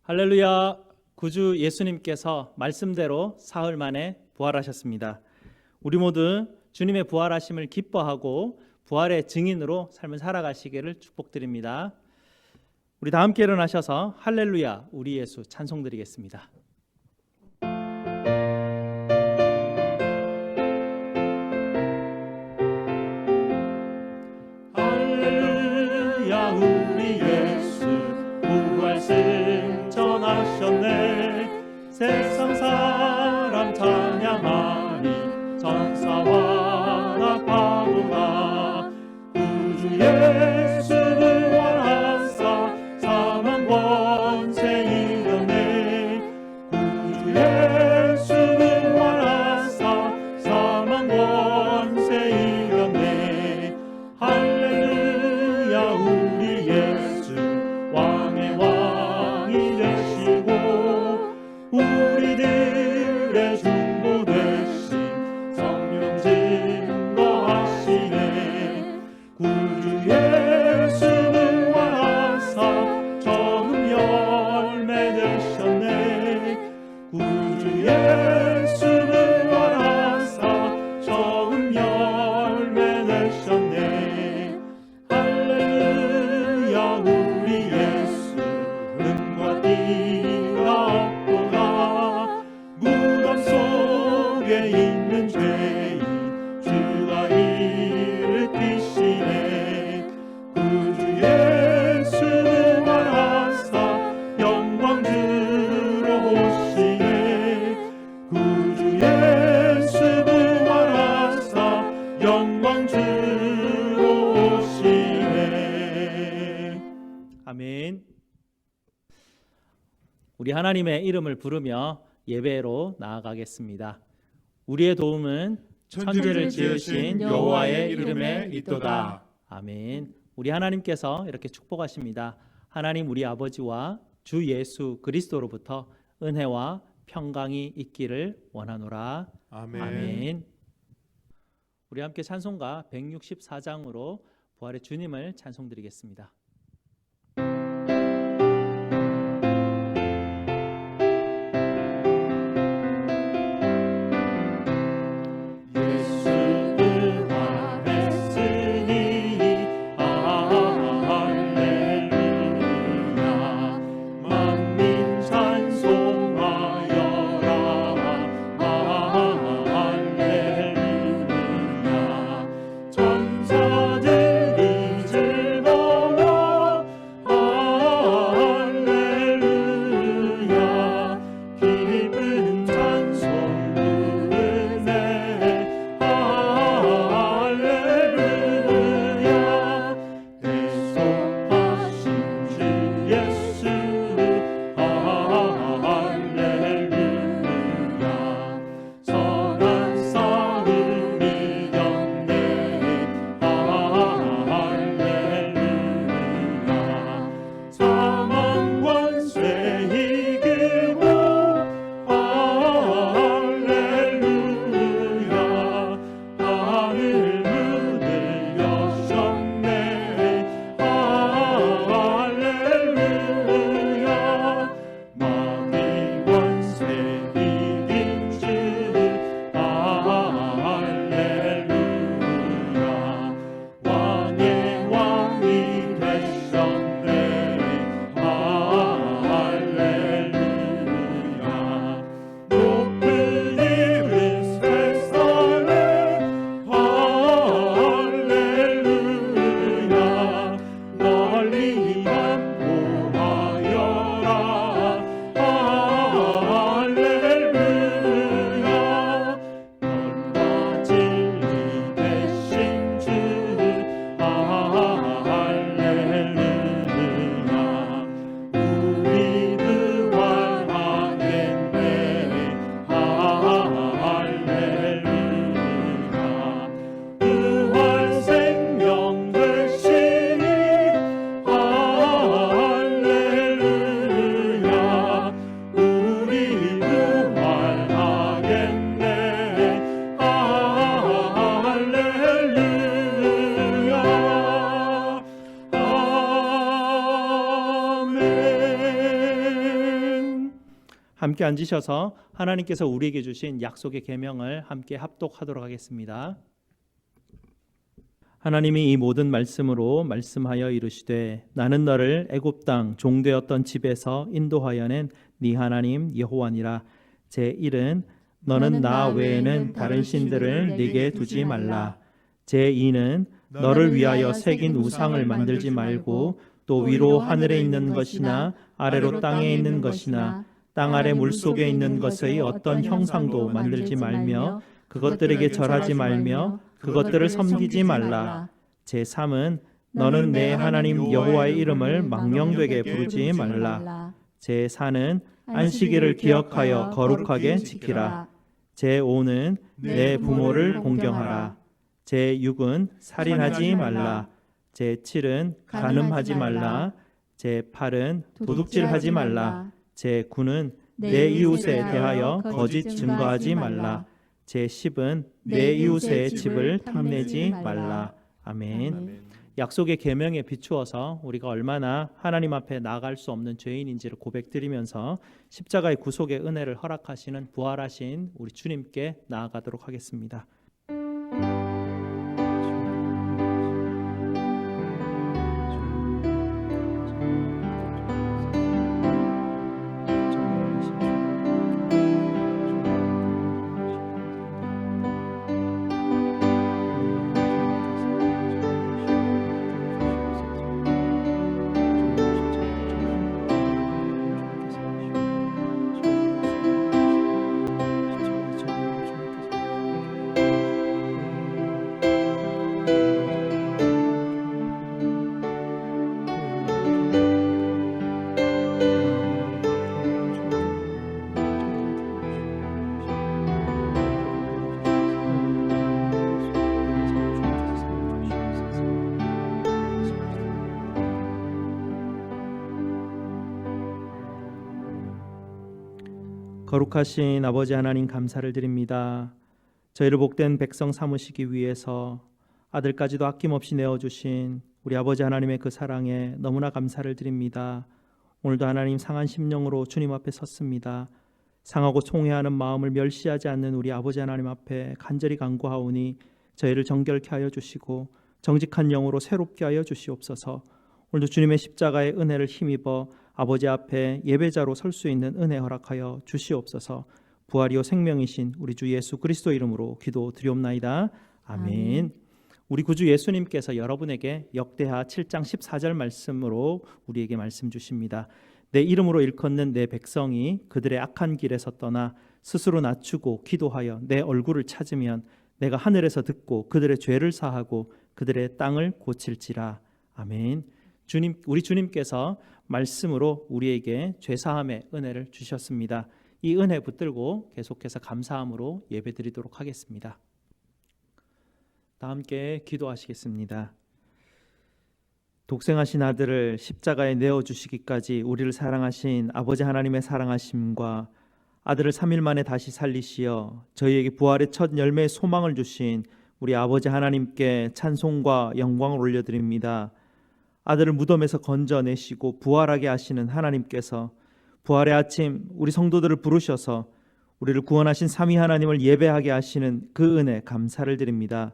할렐루야. 구주 예수님께서 말씀대로 사흘 만에 부활하셨습니다. 우리 모두 주님의 부활하심을 기뻐하고 부활의 증인으로 삶을 살아가시기를 축복드립니다. 우리 다 함께 일어나셔서 할렐루야 우리 예수 찬송드리겠습니다. 할렐루야 우리 예수 부활승 전하셨네. 세상 사람 찬양하니 전사와 나파도다. 구주 예수 부활하사 사망 권세 이겼네. 구주 예수 부활하사 사망 권세 이겼네. 할렐루야 우리 예수 왕의 왕이 되시고 우리들의 중보 되신 성령 증거하시네. 구주 예수 부활하사 처음 열매 되셨네. 구주 예수 부활하사 처음 열매 되셨네. 할렐루야 우리 예수 은과 띠가 없도다. 무덤 속에 있는 죄인 주가 일으키시네. 구주 예수 부활하사 영광 주러 오시네. 구주 예수 부활하사 영광 주러 오시네. 아멘. 우리 하나님의 이름을 부르며 예배로 나아가겠습니다. 우리의 도움은 천지를 지으신 여호와의 이름에 있도다. 아멘. 우리 하나님께서 이렇게 축복하십니다. 하나님 우리 아버지와 주 예수 그리스도로부터 은혜와 평강이 있기를 원하노라. 아멘. 아멘. 우리 함께 찬송가 164장으로 부활의 주님을 찬송드리겠습니다. 전사들이 즐거워 함께 앉으셔서 하나님께서 우리에게 주신 약속의 계명을 함께 합독하도록 하겠습니다. 하나님이 이 모든 말씀으로 말씀하여 이르시되 나는 너를 애굽 땅 종되었던 집에서 인도하여 낸 네 하나님 여호와니라. 제1은 너는 나 외에는 다른 신들을 네게 두지 말라. 제2는 너를 위하여 새긴 우상을 만들지 말고 또 위로 하늘에 있는 것이나 아래로 땅에 있는 것이나 땅 아래 물속에 있는 것의 어떤 형상도 만들지 말며 그것들에게 절하지 말며 그것들을 섬기지 말라. 제3은 너는 내 하나님 여호와의 이름을 망령되게 부르지 말라. 제4는 안식일을 기억하여 거룩하게 지키라. 제5는 내 부모를 공경하라. 제6은 살인하지 말라. 제7은 간음하지 말라. 제8은 도둑질하지 말라. 제9은 내 이웃에 대하여 거짓 증거하지 말라. 제10은 내 이웃의 집을 탐내지 말라. 아멘. 약속의 계명에 비추어서 우리가 얼마나 하나님 앞에 나아갈 수 없는 죄인인지를 고백드리면서 십자가의 구속의 은혜를 허락하시는 부활하신 우리 주님께 나아가도록 하겠습니다. 거룩하신 아버지 하나님 감사를 드립니다. 저희를 복된 백성 삼으시기 위해서 아들까지도 아낌없이 내어주신 우리 아버지 하나님의 그 사랑에 너무나 감사를 드립니다. 오늘도 하나님 상한 심령으로 주님 앞에 섰습니다. 상하고 총회하는 마음을 멸시하지 않는 우리 아버지 하나님 앞에 간절히 간구하오니 저희를 정결케 하여 주시고 정직한 영으로 새롭게 하여 주시옵소서. 오늘도 주님의 십자가의 은혜를 힘입어 아버지 앞에 예배자로 설 수 있는 은혜 허락하여 주시옵소서. 부활이요 생명이신 우리 주 예수 그리스도 이름으로 기도드리옵나이다. 아멘. 우리 구주 예수님께서 여러분에게 역대하 7장 14절 말씀으로 우리에게 말씀 주십니다. 내 이름으로 일컫는 내 백성이 그들의 악한 길에서 떠나 스스로 낮추고 기도하여 내 얼굴을 찾으면 내가 하늘에서 듣고 그들의 죄를 사하고 그들의 땅을 고칠지라. 아멘. 우리 주님께서 말씀으로 우리에게 죄사함의 은혜를 주셨습니다. 이 은혜 붙들고 계속해서 감사함으로 예배드리도록 하겠습니다. 다 함께 기도하시겠습니다. 독생하신 아들을 십자가에 내어주시기까지 우리를 사랑하신 아버지 하나님의 사랑하심과 아들을 3일 만에 다시 살리시어 저희에게 부활의 첫 열매의 소망을 주신 우리 아버지 하나님께 찬송과 영광을 올려드립니다. 아들을 무덤에서 건져내시고 부활하게 하시는 하나님께서 부활의 아침 우리 성도들을 부르셔서 우리를 구원하신 삼위 하나님을 예배하게 하시는 그 은혜 감사를 드립니다.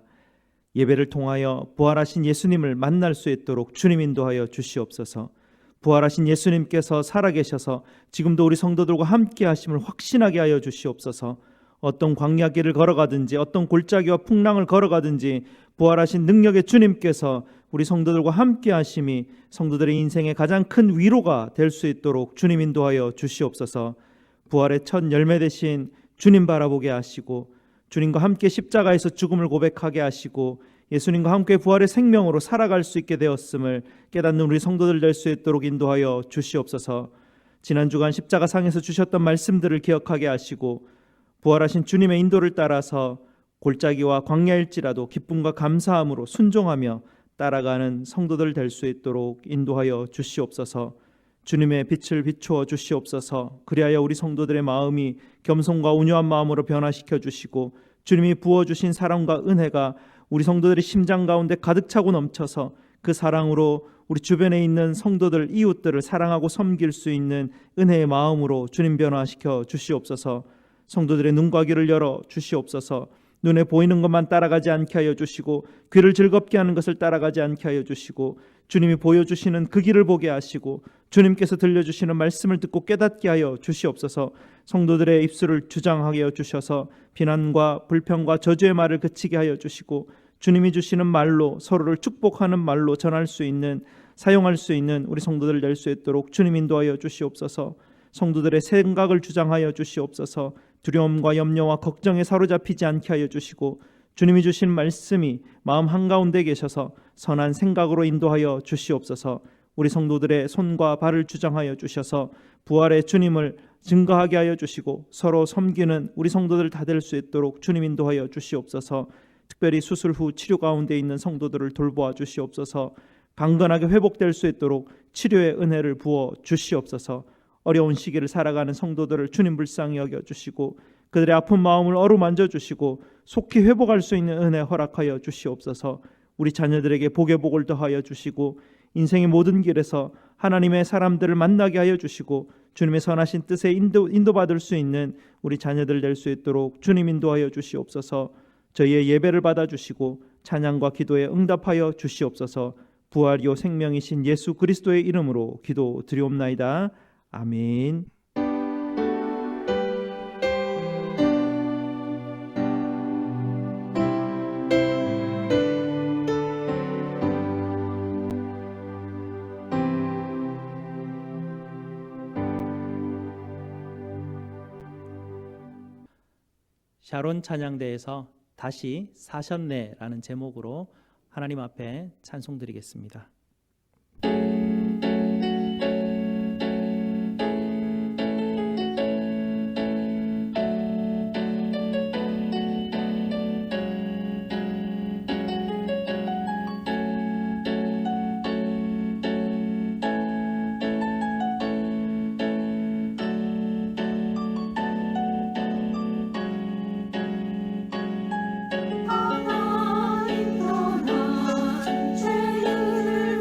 예배를 통하여 부활하신 예수님을 만날 수 있도록 주님 인도하여 주시옵소서. 부활하신 예수님께서 살아계셔서 지금도 우리 성도들과 함께 하심을 확신하게 하여 주시옵소서. 어떤 광야길을 걸어가든지 어떤 골짜기와 풍랑을 걸어가든지 부활하신 능력의 주님께서 우리 성도들과 함께 하심이 성도들의 인생의 가장 큰 위로가 될 수 있도록 주님 인도하여 주시옵소서. 부활의 첫 열매 되신 주님 바라보게 하시고 주님과 함께 십자가에서 죽음을 고백하게 하시고 예수님과 함께 부활의 생명으로 살아갈 수 있게 되었음을 깨닫는 우리 성도들 될 수 있도록 인도하여 주시옵소서. 지난 주간 십자가상에서 주셨던 말씀들을 기억하게 하시고 부활하신 주님의 인도를 따라서 골짜기와 광야일지라도 기쁨과 감사함으로 순종하며 따라가는 성도들 될 수 있도록 인도하여 주시옵소서. 주님의 빛을 비추어 주시옵소서. 그리하여 우리 성도들의 마음이 겸손과 온유한 마음으로 변화시켜 주시고 주님이 부어주신 사랑과 은혜가 우리 성도들의 심장 가운데 가득 차고 넘쳐서 그 사랑으로 우리 주변에 있는 성도들, 이웃들을 사랑하고 섬길 수 있는 은혜의 마음으로 주님 변화시켜 주시옵소서. 성도들의 눈과 귀를 열어 주시옵소서. 눈에 보이는 것만 따라가지 않게 하여 주시고, 귀를 즐겁게 하는 것을 따라가지 않게 하여 주시고, 주님이 보여주시는 그 길을 보게 하시고, 주님께서 들려주시는 말씀을 듣고 깨닫게 하여 주시옵소서. 성도들의 입술을 주장하게 하여 주셔서 비난과 불평과 저주의 말을 그치게 하여 주시고, 주님이 주시는 말로, 서로를 축복하는 말로 전할 수 있는, 사용할 수 있는 우리 성도들 될 수 있도록 주님 인도하여 주시옵소서. 성도들의 생각을 주장하여 주시옵소서. 두려움과 염려와 걱정에 사로잡히지 않게 하여 주시고, 주님이 주신 말씀이 마음 한가운데 계셔서 선한 생각으로 인도하여 주시옵소서. 우리 성도들의 손과 발을 주장하여 주셔서 부활의 주님을 증거하게 하여 주시고, 서로 섬기는 우리 성도들 다 될 수 있도록 주님 인도하여 주시옵소서. 특별히 수술 후 치료 가운데 있는 성도들을 돌보아 주시옵소서. 강건하게 회복될 수 있도록 치료의 은혜를 부어 주시옵소서. 어려운 시기를 살아가는 성도들을 주님 불쌍히 여겨주시고, 그들의 아픈 마음을 어루만져 주시고 속히 회복할 수 있는 은혜 허락하여 주시옵소서. 우리 자녀들에게 복의 복을 더하여 주시고, 인생의 모든 길에서 하나님의 사람들을 만나게 하여 주시고, 주님의 선하신 뜻에 인도받을 수 있는 우리 자녀들 될 수 있도록 주님 인도하여 주시옵소서. 저희의 예배를 받아주시고 찬양과 기도에 응답하여 주시옵소서. 부활이요 생명이신 예수 그리스도의 이름으로 기도드리옵나이다. 아멘. 샤론 찬양대에서 다시 사셨네라는 제목으로 하나님 앞에 찬송드리겠습니다. 하나님 떠난 죄를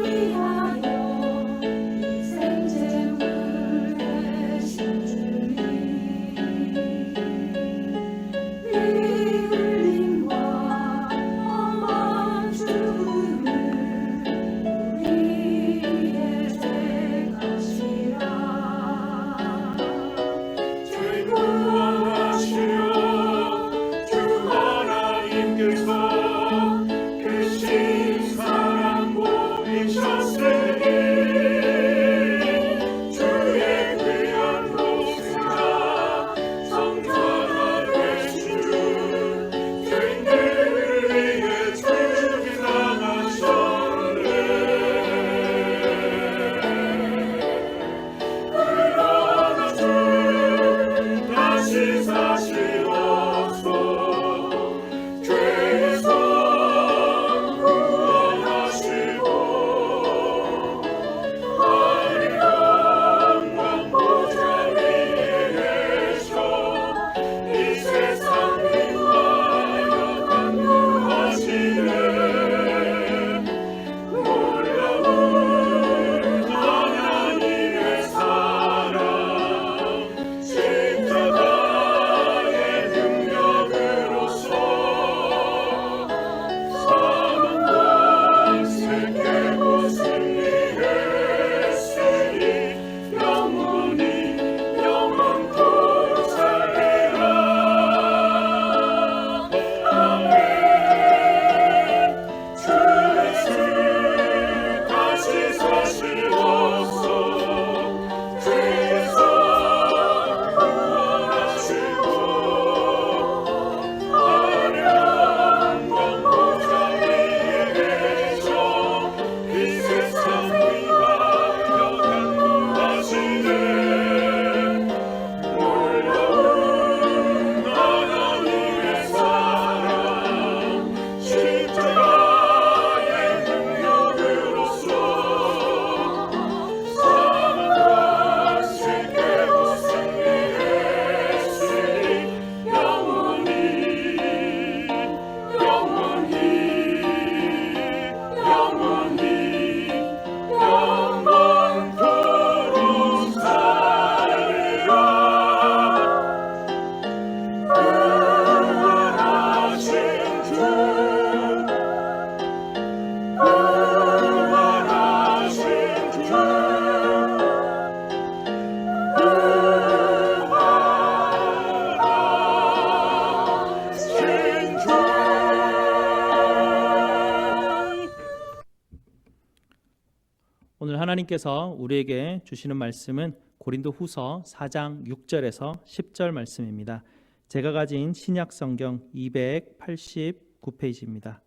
하나님께서 우리에게 주시는 말씀은 고린도후서 4장 6절에서 10절 말씀입니다. 제가 가진 신약 성경 289페이지입니다.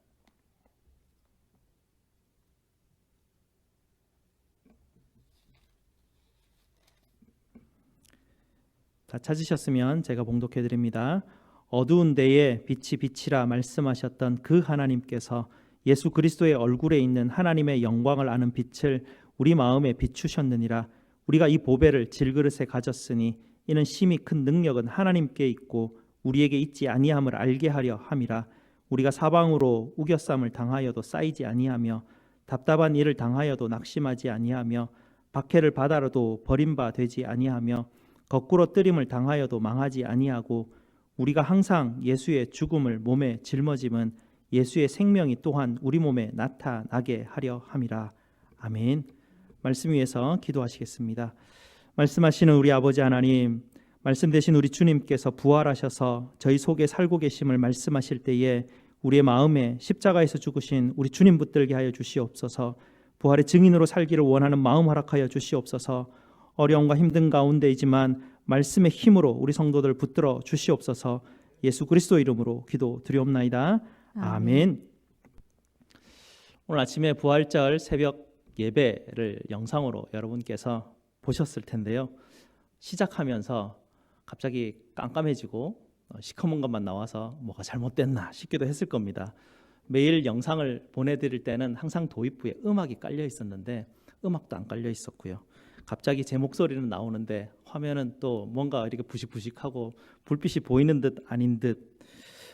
다 찾으셨으면 제가 봉독해 드립니다. 어두운 데에 빛이 비치라 말씀하셨던 그 하나님께서 예수 그리스도의 얼굴에 있는 하나님의 영광을 아는 빛을 우리 마음에 비추셨느니라. 우리가 이 보배를 질그릇에 가졌으니 이는 심히 큰 능력은 하나님께 있고 우리에게 있지 아니함을 알게 하려 함이라. 우리가 사방으로 우겨쌈을 당하여도 쌓이지 아니하며 답답한 일을 당하여도 낙심하지 아니하며 박해를 받아도 버림바 되지 아니하며 거꾸로 뜨림을 당하여도 망하지 아니하고 우리가 항상 예수의 죽음을 몸에 짊어짐은 예수의 생명이 또한 우리 몸에 나타나게 하려 함이라. 아멘. 말씀 위에서 기도하시겠습니다. 말씀하시는 우리 아버지 하나님, 말씀 되신 우리 주님께서 부활하셔서 저희 속에 살고 계심을 말씀하실 때에 우리의 마음에 십자가에서 죽으신 우리 주님 붙들게 하여 주시옵소서. 부활의 증인으로 살기를 원하는 마음 허락하여 주시옵소서. 어려움과 힘든 가운데이지만 말씀의 힘으로 우리 성도들 붙들어 주시옵소서. 예수 그리스도 이름으로 기도드리옵나이다. 아멘. 오늘 아침에 부활절 새벽 예배를 영상으로 여러분께서 보셨을 텐데요. 시작하면서 갑자기 깜깜해지고 시커먼 것만 나와서 뭐가 잘못됐나 싶기도 했을 겁니다. 매일 영상을 보내드릴 때는 항상 도입부에 음악이 깔려 있었는데 음악도 안 깔려 있었고요. 갑자기 제 목소리는 나오는데 화면은 또 뭔가 이렇게 부식부식하고 불빛이 보이는 듯 아닌 듯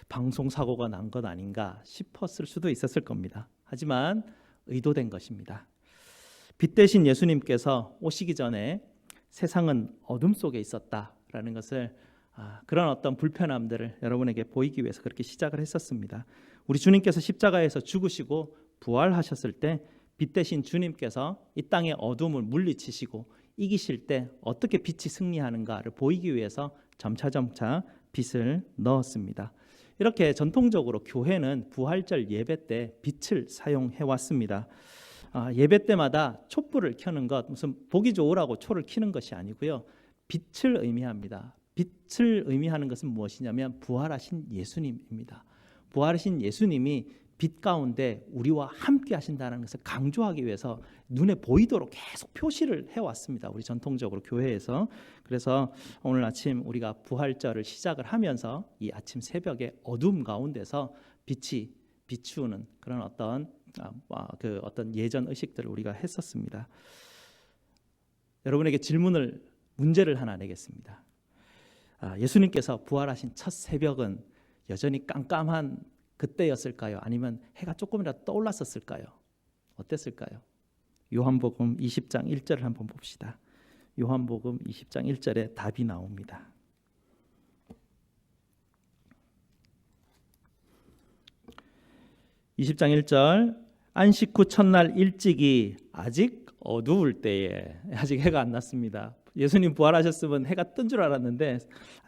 방송 사고가 난 것 아닌가 싶었을 수도 있었을 겁니다. 하지만 의도된 것입니다. 빛 대신 예수님께서 오시기 전에 세상은 어둠 속에 있었다라는 것을 그런 어떤 불편함들을 여러분에게 보이기 위해서 그렇게 시작을 했었습니다. 우리 주님께서 십자가에서 죽으시고 부활하셨을 때 빛 대신 주님께서 이 땅의 어둠을 물리치시고 이기실 때 어떻게 빛이 승리하는가를 보이기 위해서 점차 빛을 넣었습니다. 이렇게 전통적으로 교회는 부활절 예배 때 빛을 사용해 왔습니다. 예배 때마다 촛불을 켜는 것 무슨 보기 좋으라고 초를 켜는 것이 아니고요. 빛을 의미합니다. 빛을 의미하는 것은 무엇이냐면 부활하신 예수님입니다. 부활하신 예수님이 빛 가운데 우리와 함께 하신다는 것을 강조하기 위해서 눈에 보이도록 계속 표시를 해왔습니다. 우리 전통적으로 교회에서. 그래서 오늘 아침 우리가 부활절을 시작을 하면서 이 아침 새벽에 어둠 가운데서 빛이 비추는 그런 어떤 예전 의식들을 우리가 했었습니다. 여러분에게 문제를 하나 내겠습니다. 예수님께서 부활하신 첫 새벽은 여전히 깜깜한 그때였을까요? 아니면 해가 조금이라도 떠올랐었을까요? 어땠을까요? 요한복음 20장 1절을 한번 봅시다. 요한복음 20장 1절에 답이 나옵니다. (20장 1절) 안식 후 첫날 일찍이 아직 어두울 때에 아직 해가 안 났습니다. 예수님 부활하셨으면 해가 뜬 줄 알았는데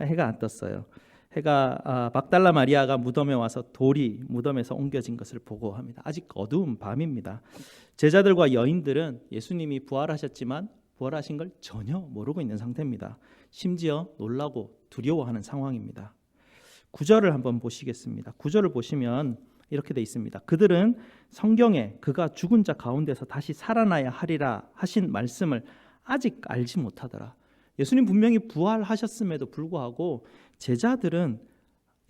해가 안 떴어요. 해가 막달라 마리아가 무덤에 와서 돌이 무덤에서 옮겨진 것을 보고 합니다. 아직 어두운 밤입니다. 제자들과 여인들은 예수님이 부활하셨지만 부활하신 걸 전혀 모르고 있는 상태입니다. 심지어 놀라고 두려워하는 상황입니다. 9절을 한번 보시겠습니다. 9절을 보시면 이렇게 돼 있습니다. 그들은 성경에 그가 죽은 자 가운데서 다시 살아나야 하리라 하신 말씀을 아직 알지 못하더라. 예수님 분명히 부활하셨음에도 불구하고 제자들은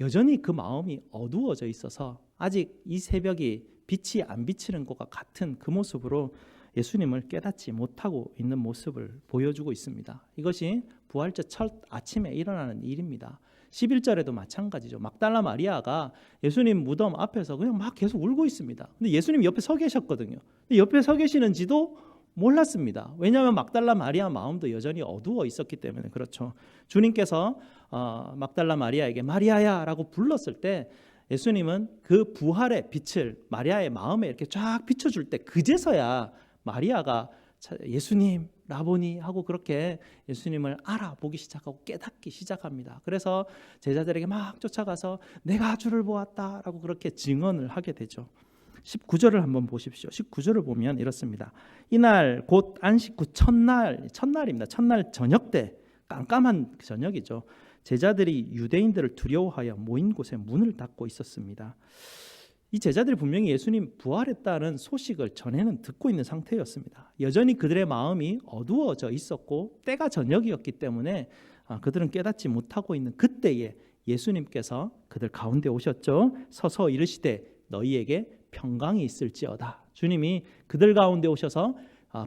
여전히 그 마음이 어두워져 있어서 아직 이 새벽이 빛이 안 비치는 것과 같은 그 모습으로 예수님을 깨닫지 못하고 있는 모습을 보여주고 있습니다. 이것이 부활절 첫 아침에 일어나는 일입니다. 11절에도 마찬가지죠. 막달라 마리아가 예수님 무덤 앞에서 그냥 막 계속 울고 있습니다. 근데 예수님 옆에 서 계셨거든요. 근데 옆에 서 계시는지도 몰랐습니다. 왜냐하면 막달라 마리아 마음도 여전히 어두워 있었기 때문에 그렇죠. 주님께서 막달라 마리아에게 마리아야 라고 불렀을 때 예수님은 그 부활의 빛을 마리아의 마음에 이렇게 쫙 비춰줄 때 그제서야 마리아가 예수님 라보니 하고 그렇게 예수님을 알아보기 시작하고 깨닫기 시작합니다. 그래서 제자들에게 막 쫓아가서 내가 주를 보았다라고 그렇게 증언을 하게 되죠. 19절을 한번 보십시오. 19절을 보면 이렇습니다. 이날 곧 안식 후 첫날입니다. 첫날 저녁 때, 깜깜한 저녁이죠. 제자들이 유대인들을 두려워하여 모인 곳에 문을 닫고 있었습니다. 이 제자들이 분명히 예수님 부활했다는 소식을 전에는 듣고 있는 상태였습니다. 여전히 그들의 마음이 어두워져 있었고 때가 저녁이었기 때문에 그들은 깨닫지 못하고 있는 그때에 예수님께서 그들 가운데 오셨죠. 서서 이르시되 너희에게 평강이 있을지어다. 주님이 그들 가운데 오셔서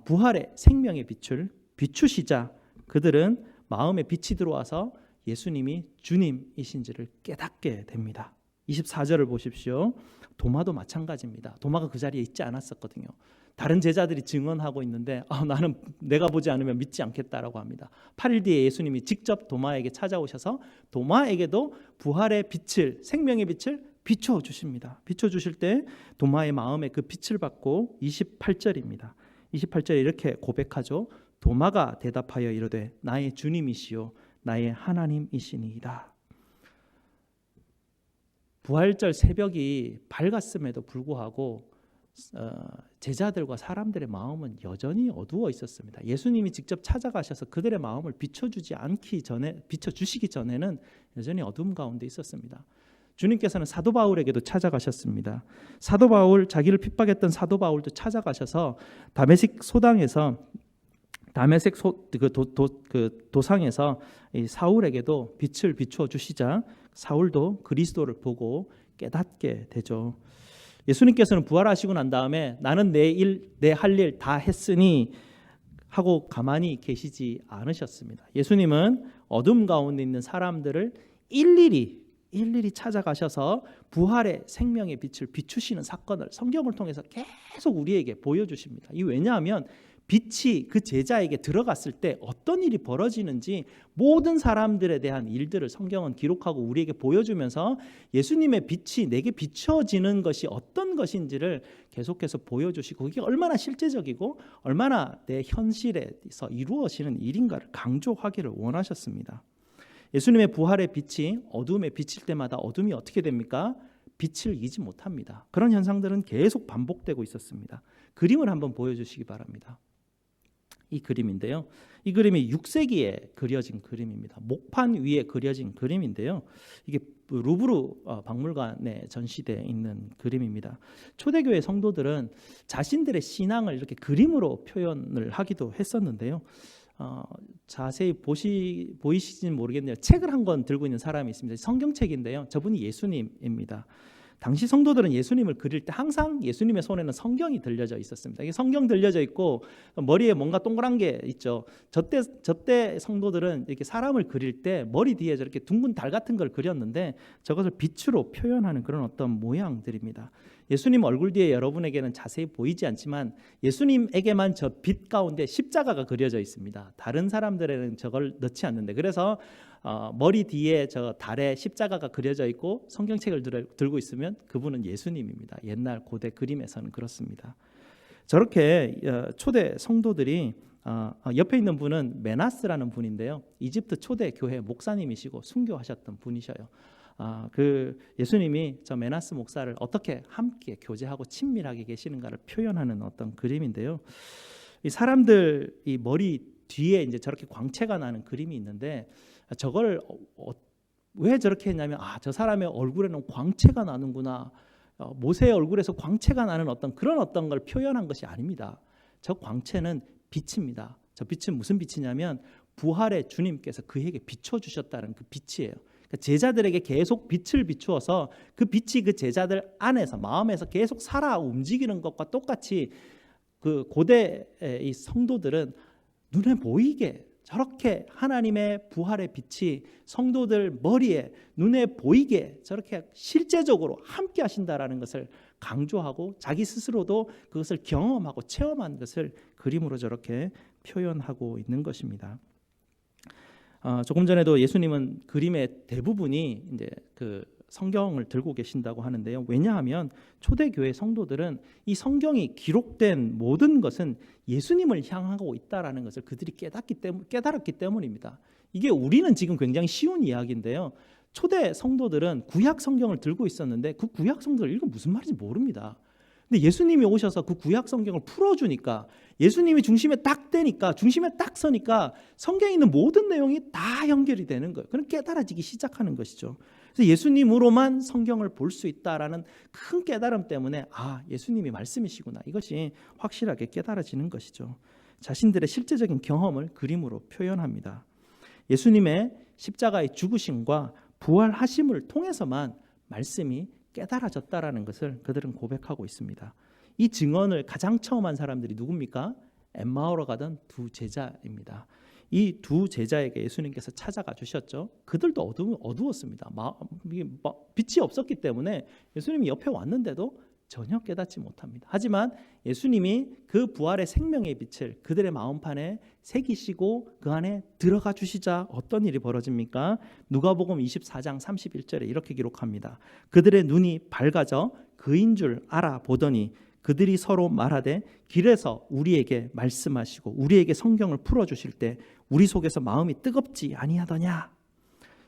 부활의 생명의 빛을 비추시자 그들은 마음에 빛이 들어와서 예수님이 주님이신지를 깨닫게 됩니다. 24절을 보십시오. 도마도 마찬가지입니다. 도마가 그 자리에 있지 않았었거든요. 다른 제자들이 증언하고 있는데 나는 내가 보지 않으면 믿지 않겠다라고 합니다. 8일 뒤에 예수님이 직접 도마에게 찾아오셔서 도마에게도 부활의 빛을, 생명의 빛을 비춰주십니다. 비춰주실 때 도마의 마음에 그 빛을 받고 28절입니다. 28절에 이렇게 고백하죠. 도마가 대답하여 이르되 나의 주님이시요 나의 하나님이시니이다. 부활절 새벽이 밝았음에도 불구하고 제자들과 사람들의 마음은 여전히 어두워 있었습니다. 예수님이 직접 찾아가셔서 그들의 마음을 비춰주시기 전에는 여전히 어둠 가운데 있었습니다. 주님께서는 사도 바울에게도 찾아가셨습니다. 사도 바울, 자기를 핍박했던 사도 바울도 찾아가셔서 다메섹 소당에서 도상에서 사울에게도 빛을 비추어 주시자 사울도 그리스도를 보고 깨닫게 되죠. 예수님께서는 부활하시고 난 다음에 나는 내 할 일 다 했으니 하고 가만히 계시지 않으셨습니다. 예수님은 어둠 가운데 있는 사람들을 일일이 찾아가셔서 부활의 생명의 빛을 비추시는 사건을 성경을 통해서 계속 우리에게 보여주십니다. 이 왜냐하면 빛이 그 제자에게 들어갔을 때 어떤 일이 벌어지는지 모든 사람들에 대한 일들을 성경은 기록하고 우리에게 보여주면서 예수님의 빛이 내게 비춰지는 것이 어떤 것인지를 계속해서 보여주시고 그게 얼마나 실제적이고 얼마나 내 현실에서 이루어지는 일인가를 강조하기를 원하셨습니다. 예수님의 부활의 빛이 어둠에 비칠 때마다 어둠이 어떻게 됩니까? 빛을 이기지 못합니다. 그런 현상들은 계속 반복되고 있었습니다. 그림을 한번 보여주시기 바랍니다. 이 그림인데요. 이 그림이 6세기에 그려진 그림입니다. 목판 위에 그려진 그림인데요. 이게 루브르 박물관에 전시되어 있는 그림입니다. 초대교회 성도들은 자신들의 신앙을 이렇게 그림으로 표현을 하기도 했었는데요. 자세히 보이시지는 모르겠네요. 책을 한 권 들고 있는 사람이 있습니다. 성경책인데요. 저분이 예수님입니다. 당시 성도들은 예수님을 그릴 때 항상 예수님의 손에는 성경이 들려져 있었습니다. 이게 성경 들려져 있고 머리에 뭔가 동그란 게 있죠. 저때 성도들은 이렇게 사람을 그릴 때 머리 뒤에 저렇게 둥근 달 같은 걸 그렸는데 저것을 빛으로 표현하는 그런 어떤 모양들입니다. 예수님 얼굴 뒤에 여러분에게는 자세히 보이지 않지만 예수님에게만 저 빛 가운데 십자가가 그려져 있습니다. 다른 사람들에는 저걸 넣지 않는데 그래서 머리 뒤에 저 달에 십자가가 그려져 있고 성경책을 들고 있으면 그분은 예수님입니다. 옛날 고대 그림에서는 그렇습니다. 저렇게 초대 성도들이 옆에 있는 분은 메나스라는 분인데요. 이집트 초대 교회 목사님이시고 순교하셨던 분이셔요. 그 예수님이 저 메나스 목사를 어떻게 함께 교제하고 친밀하게 계시는가를 표현하는 어떤 그림인데요. 이 사람들 이 머리 뒤에 이제 저렇게 광채가 나는 그림이 있는데 저걸 왜 저렇게 했냐면 저 사람의 얼굴에는 광채가 나는구나. 모세의 얼굴에서 광채가 나는 어떤 걸 표현한 것이 아닙니다. 저 광채는 빛입니다. 저 빛은 무슨 빛이냐면 부활의 주님께서 그에게 비춰주셨다는 그 빛이에요. 그러니까 제자들에게 계속 빛을 비추어서 그 빛이 그 제자들 안에서 마음에서 계속 살아 움직이는 것과 똑같이 그 고대의 이 성도들은 눈에 보이게 저렇게 하나님의 부활의 빛이 성도들 머리에 눈에 보이게 저렇게 실제적으로 함께 하신다라는 것을 강조하고 자기 스스로도 그것을 경험하고 체험한 것을 그림으로 저렇게 표현하고 있는 것입니다. 조금 전에도 예수님은 그림의 대부분이 이제 그 성경을 들고 계신다고 하는데요. 왜냐하면 초대교회 성도들은 이 성경이 기록된 모든 것은 예수님을 향하고 있다라는 것을 그들이 깨달았기 때문입니다. 이게 우리는 지금 굉장히 쉬운 이야기인데요. 초대 성도들은 구약 성경을 들고 있었는데 그 구약 성경을 읽으면 무슨 말인지 모릅니다. 근데 예수님이 오셔서 그 구약 성경을 풀어주니까, 예수님이 중심에 딱 되니까, 중심에 딱 서니까 성경에 있는 모든 내용이 다 연결이 되는 거예요. 그럼 깨달아지기 시작하는 것이죠. 그래서 예수님으로만 성경을 볼 수 있다라는 큰 깨달음 때문에 예수님이 말씀이시구나, 이것이 확실하게 깨달아지는 것이죠. 자신들의 실제적인 경험을 그림으로 표현합니다. 예수님의 십자가의 죽으심과 부활하심을 통해서만 말씀이 깨달아졌다라는 것을 그들은 고백하고 있습니다. 이 증언을 가장 처음 한 사람들이 누굽니까? 엠마오로 가던 두 제자입니다. 이 두 제자에게 예수님께서 찾아가 주셨죠. 그들도 어두웠습니다. 빛이 없었기 때문에 예수님이 옆에 왔는데도 전혀 깨닫지 못합니다. 하지만 예수님이 그 부활의 생명의 빛을 그들의 마음판에 새기시고 그 안에 들어가 주시자 어떤 일이 벌어집니까? 누가복음 24장 31절에 이렇게 기록합니다. 그들의 눈이 밝아져 그인 줄 알아보더니 그들이 서로 말하되 길에서 우리에게 말씀하시고 우리에게 성경을 풀어주실 때 우리 속에서 마음이 뜨겁지 아니하더냐.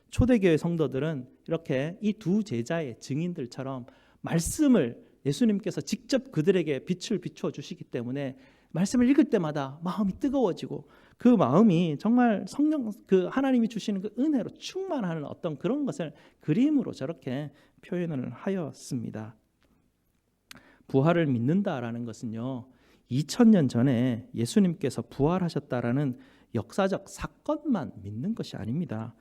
초대교회 성도들은 이렇게 이 두 제자의 증인들처럼 말씀을 예수님께서 직접 그들에게 빛을 비추어 주시기 때문에 말씀을 읽을 때마다 마음이 뜨거워지고 그 마음이 정말 성령, 그 하나님이 주시는 그 은혜로 충만하는 어떤 그런 것을 그림으로 저렇게 표현을 하였습니다. 부활을 믿는다라는 것은요, 2000년 전에 예수님께서 부활하셨다라는 역사적 사건만 믿는 것이 아닙니다.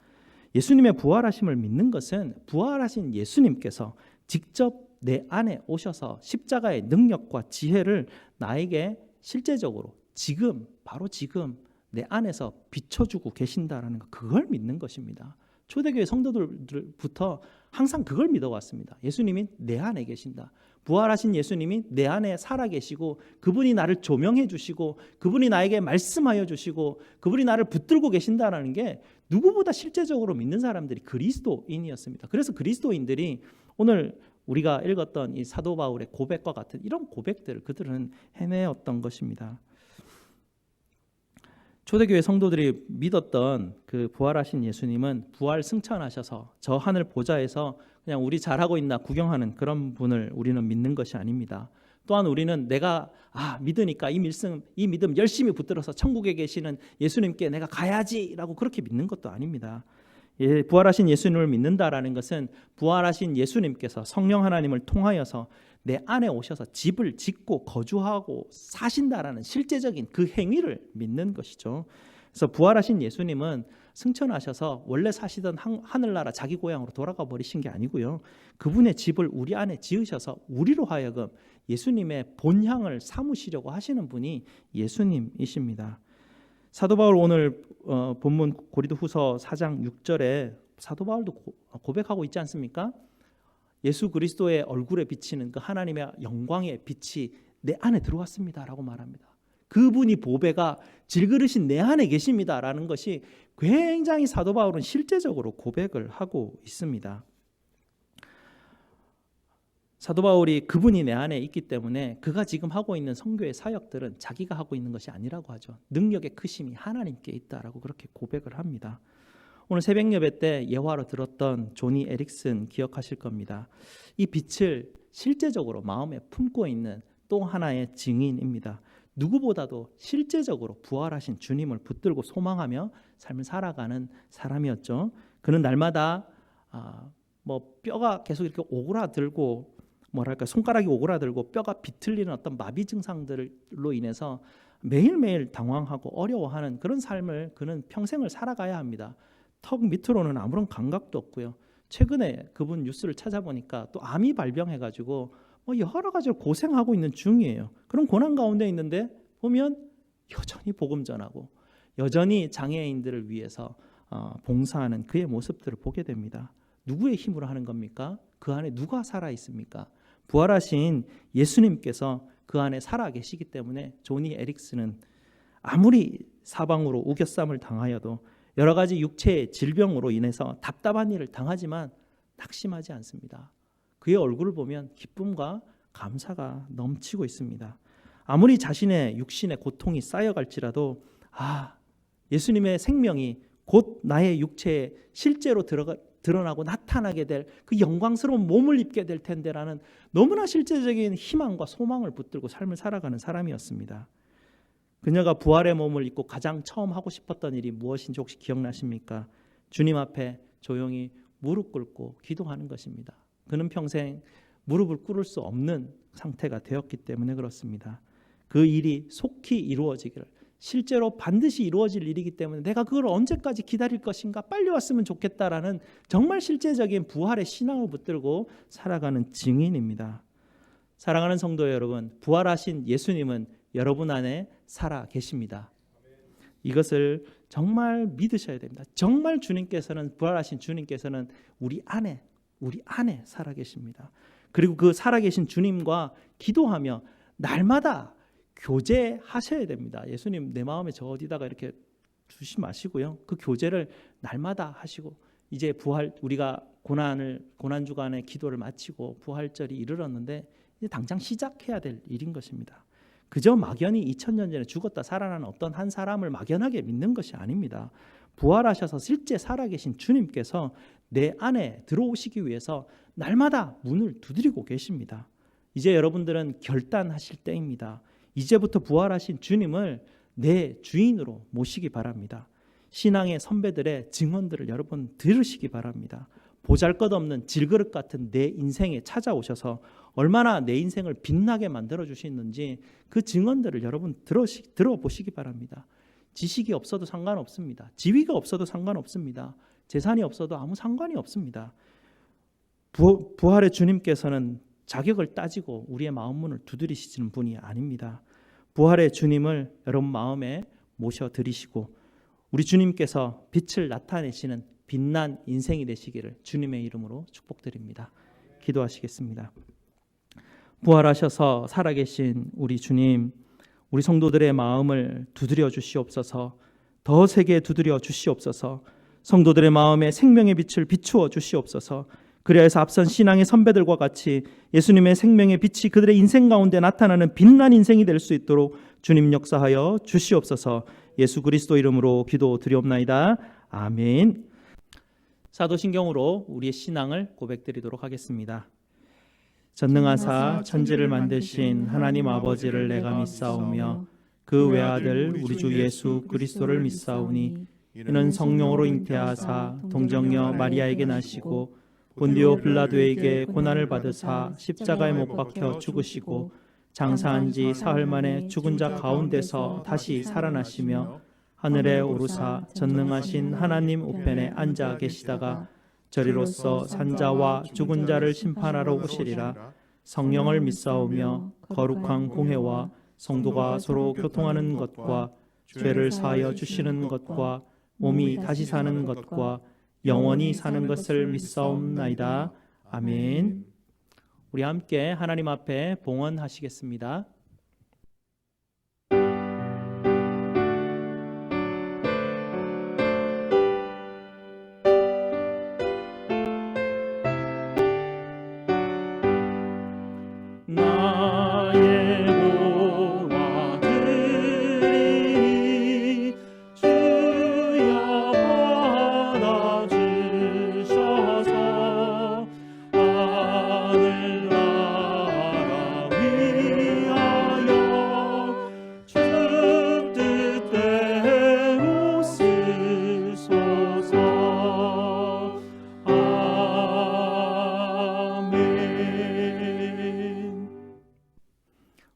예수님의 부활하심을 믿는 것은 부활하신 예수님께서 직접 내 안에 오셔서 십자가의 능력과 지혜를 나에게 실제적으로 지금, 바로 지금 내 안에서 비춰주고 계신다라는 것, 그걸 믿는 것입니다. 초대교회 성도들부터 항상 그걸 믿어왔습니다. 예수님이 내 안에 계신다. 부활하신 예수님이 내 안에 살아계시고 그분이 나를 조명해 주시고 그분이 나에게 말씀하여 주시고 그분이 나를 붙들고 계신다는 게 누구보다 실제적으로 믿는 사람들이 그리스도인이었습니다. 그래서 그리스도인들이 오늘 우리가 읽었던 이 사도 바울의 고백과 같은 이런 고백들을 그들은 해내었던 것입니다. 초대교회 성도들이 믿었던 그 부활하신 예수님은 부활 승천하셔서 저 하늘 보좌에서 그냥 우리 잘하고 있나 구경하는 그런 분을 우리는 믿는 것이 아닙니다. 또한 우리는 내가 믿으니까 이 믿음 열심히 붙들어서 천국에 계시는 예수님께 내가 가야지라고 그렇게 믿는 것도 아닙니다. 부활하신 예수님을 믿는다라는 것은 부활하신 예수님께서 성령 하나님을 통하여서 내 안에 오셔서 집을 짓고 거주하고 사신다라는 실제적인 그 행위를 믿는 것이죠. 그래서 부활하신 예수님은 승천하셔서 원래 사시던 하늘나라 자기 고향으로 돌아가 버리신 게 아니고요. 그분의 집을 우리 안에 지으셔서 우리로 하여금 예수님의 본향을 삼으시려고 하시는 분이 예수님이십니다. 사도 바울 오늘 본문 고린도후서 4장 6절에 사도 바울도 고백하고 있지 않습니까? 예수 그리스도의 얼굴에 비치는 그 하나님의 영광의 빛이 내 안에 들어왔습니다라고 말합니다. 그분이 보배가 질그릇인 내 안에 계십니다라는 것이 굉장히 사도 바울은 실제적으로 고백을 하고 있습니다. 사도 바울이 그분이 내 안에 있기 때문에 그가 지금 하고 있는 선교의 사역들은 자기가 하고 있는 것이 아니라고 하죠. 능력의 크심이 하나님께 있다라고 그렇게 고백을 합니다. 오늘 새벽 예배 때 예화로 들었던 조니 에릭슨 기억하실 겁니다. 이 빛을 실제적으로 마음에 품고 있는 또 하나의 증인입니다. 누구보다도 실제적으로 부활하신 주님을 붙들고 소망하며 삶을 살아가는 사람이었죠. 그는 날마다 뼈가 계속 이렇게 오그라들고 손가락이 오그라들고 뼈가 비틀리는 어떤 마비 증상들로 인해서 매일매일 당황하고 어려워하는 그런 삶을 그는 평생을 살아가야 합니다. 턱 밑으로는 아무런 감각도 없고요. 최근에 그분 뉴스를 찾아보니까 또 암이 발병해가지고 여러 가지로 고생하고 있는 중이에요. 그런 고난 가운데 있는데 보면 여전히 복음 전하고 여전히 장애인들을 위해서 봉사하는 그의 모습들을 보게 됩니다. 누구의 힘으로 하는 겁니까? 그 안에 누가 살아 있습니까? 부활하신 예수님께서 그 안에 살아 계시기 때문에 조니 에릭슨은 아무리 사방으로 우겨쌈을 당하여도 여러 가지 육체의 질병으로 인해서 답답한 일을 당하지만 낙심하지 않습니다. 그의 얼굴을 보면 기쁨과 감사가 넘치고 있습니다. 아무리 자신의 육신의 고통이 쌓여갈지라도 예수님의 생명이 곧 나의 육체에 실제로 드러나고 나타나게 될 그 영광스러운 몸을 입게 될 텐데라는 너무나 실제적인 희망과 소망을 붙들고 삶을 살아가는 사람이었습니다. 그녀가 부활의 몸을 입고 가장 처음 하고 싶었던 일이 무엇인지 혹시 기억나십니까? 주님 앞에 조용히 무릎 꿇고 기도하는 것입니다. 그는 평생 무릎을 꿇을 수 없는 상태가 되었기 때문에 그렇습니다. 그 일이 속히 이루어지기를, 실제로 반드시 이루어질 일이기 때문에 내가 그걸 언제까지 기다릴 것인가, 빨리 왔으면 좋겠다라는 정말 실제적인 부활의 신앙을 붙들고 살아가는 증인입니다. 사랑하는 성도 여러분, 부활하신 예수님은 여러분 안에 살아 계십니다. 이것을 정말 믿으셔야 됩니다. 정말 주님께서는, 부활하신 주님께서는 우리 안에 살아 계십니다. 그리고 그 살아계신 주님과 기도하며 날마다 교제하셔야 됩니다. 예수님 내 마음에 저 어디다가 이렇게 두지 마시고요. 그 교제를 날마다 하시고, 이제 부활, 우리가 고난 주간의 기도를 마치고 부활절이 이르렀는데 이제 당장 시작해야 될 일인 것입니다. 그저 막연히 2000년 전에 죽었다 살아난 어떤 한 사람을 막연하게 믿는 것이 아닙니다. 부활하셔서 실제 살아계신 주님께서 내 안에 들어오시기 위해서 날마다 문을 두드리고 계십니다. 이제 여러분들은 결단하실 때입니다. 이제부터 부활하신 주님을 내 주인으로 모시기 바랍니다. 신앙의 선배들의 증언들을 여러분 들으시기 바랍니다. 보잘것없는 질그릇 같은 내 인생에 찾아오셔서 얼마나 내 인생을 빛나게 만들어 주시는지 그 증언들을 여러분 들어보시기 바랍니다. 지식이 없어도 상관없습니다. 지위가 없어도 상관없습니다. 재산이 없어도 아무 상관이 없습니다. 부활의 주님께서는 자격을 따지고 우리의 마음 문을 두드리시는 분이 아닙니다. 부활의 주님을 여러분 마음에 모셔드리시고 우리 주님께서 빛을 나타내시는 빛난 인생이 되시기를 주님의 이름으로 축복드립니다. 기도하시겠습니다. 부활하셔서 살아계신 우리 주님, 우리 성도들의 마음을 두드려 주시옵소서. 더 세게 두드려 주시옵소서. 성도들의 마음에 생명의 빛을 비추어 주시옵소서. 그리하여서 앞선 신앙의 선배들과 같이 예수님의 생명의 빛이 그들의 인생 가운데 나타나는 빛난 인생이 될 수 있도록 주님 역사하여 주시옵소서. 예수 그리스도 이름으로 기도드리옵나이다. 아멘. 사도신경으로 우리의 신앙을 고백드리도록 하겠습니다. 전능하사 천지를 만드신 하나님 아버지를 내가 믿사오며 그 외아들 우리 주 예수 그리스도를 믿사오니 이는 성령으로 잉태하사 동정녀 마리아에게 나시고 본디오 빌라도에게 고난을 받으사 십자가에 못 박혀 죽으시고 장사한 지 사흘 만에 죽은 자 가운데서 다시 살아나시며 하늘에 오르사 전능하신 하나님 우편에 앉아 계시다가 저리로서 산자와 죽은 자를 심판하러 오시리라. 성령을 믿사오며 거룩한 공회와 성도가 서로 교통하는 것과 죄를 사하여 주시는 것과 몸이 다시 사는 것과 영원히 사는 것을 믿사옵나이다. 아멘. 우리 함께 하나님 앞에 봉헌하시겠습니다.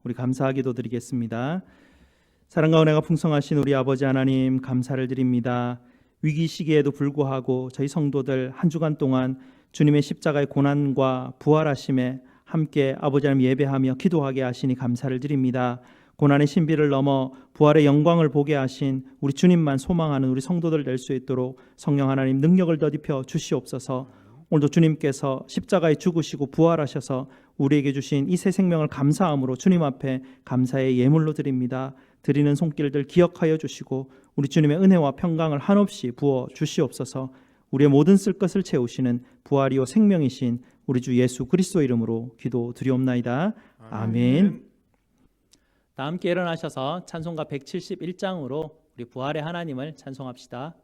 우리 감사 기도 드리겠습니다. 사랑과 은혜가 풍성하신 우리 아버지 하나님 감사를 드립니다. 위기 시기에도 불구하고 저희 성도들 한 주간 동안 주님의 십자가의 고난과 부활하심에 함께 아버지 하나님 예배하며 기도하게 하시니 감사를 드립니다. 고난의 신비를 넘어 부활의 영광을 보게 하신 우리 주님만 소망하는 우리 성도들 될 수 있도록 성령 하나님 능력을 더딥혀 주시옵소서. 오늘도 주님께서 십자가에 죽으시고 부활하셔서 우리에게 주신 이 새 생명을 감사함으로 주님 앞에 감사의 예물로 드립니다. 드리는 손길들 기억하여 주시고 우리 주님의 은혜와 평강을 한없이 부어 주시옵소서. 우리의 모든 쓸 것을 채우시는 부활이요 생명이신 우리 주 예수 그리스도 이름으로 기도드리옵나이다. 아멘. 다 함께 일어나셔서 찬송가 171장으로 우리 부활의 하나님을 찬송합시다.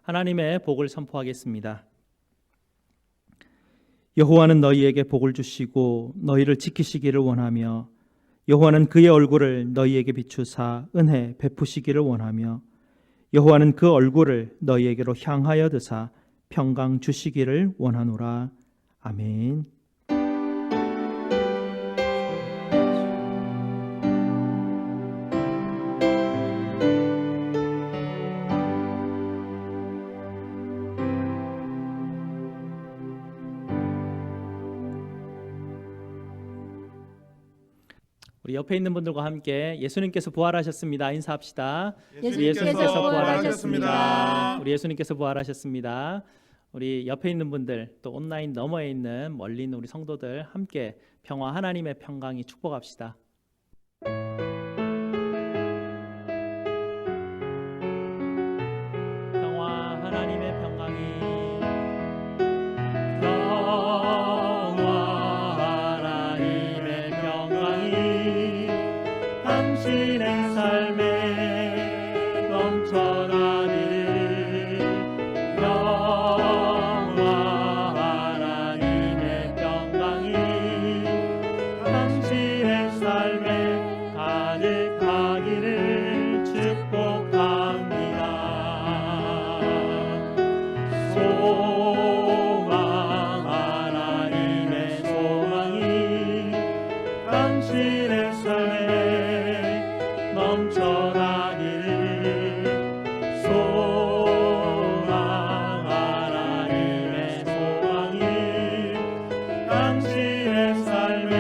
하나님의 복을 선포하겠습니다. 여호와는 너희에게 복을 주시고 너희를 지키시기를 원하며 여호와는 그의 얼굴을 너희에게 비추사 은혜 베푸시기를 원하며 여호와는 그 얼굴을 너희에게로 향하여 드사 평강 주시기를 원하노라. 아멘. 우리 옆에 있는 분들과 함께 예수님께서 부활하셨습니다. 인사합시다. 예수님께서 부활하셨습니다. 우리 예수님께서 부활하셨습니다. 우리 옆에 있는 분들 또 온라인 너머에 있는 멀리 있는 우리 성도들 함께 평화 하나님의 평강이 축복합시다. 평화 하나님의 평강이 당신의 삶에 넘쳐나기를 영화 하나님의 평강이 당신의 삶에 가득하기를 축복합니다. 소망 하나님의 소망이 당신의 삶에 넘쳐나기를 소망 하나님의 소망이 당신의 삶에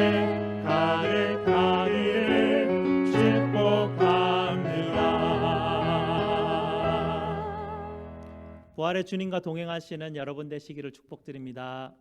가득하기를 축복합니다. 부활의 주님과 동행하시는 여러분 되시기를 축복드립니다.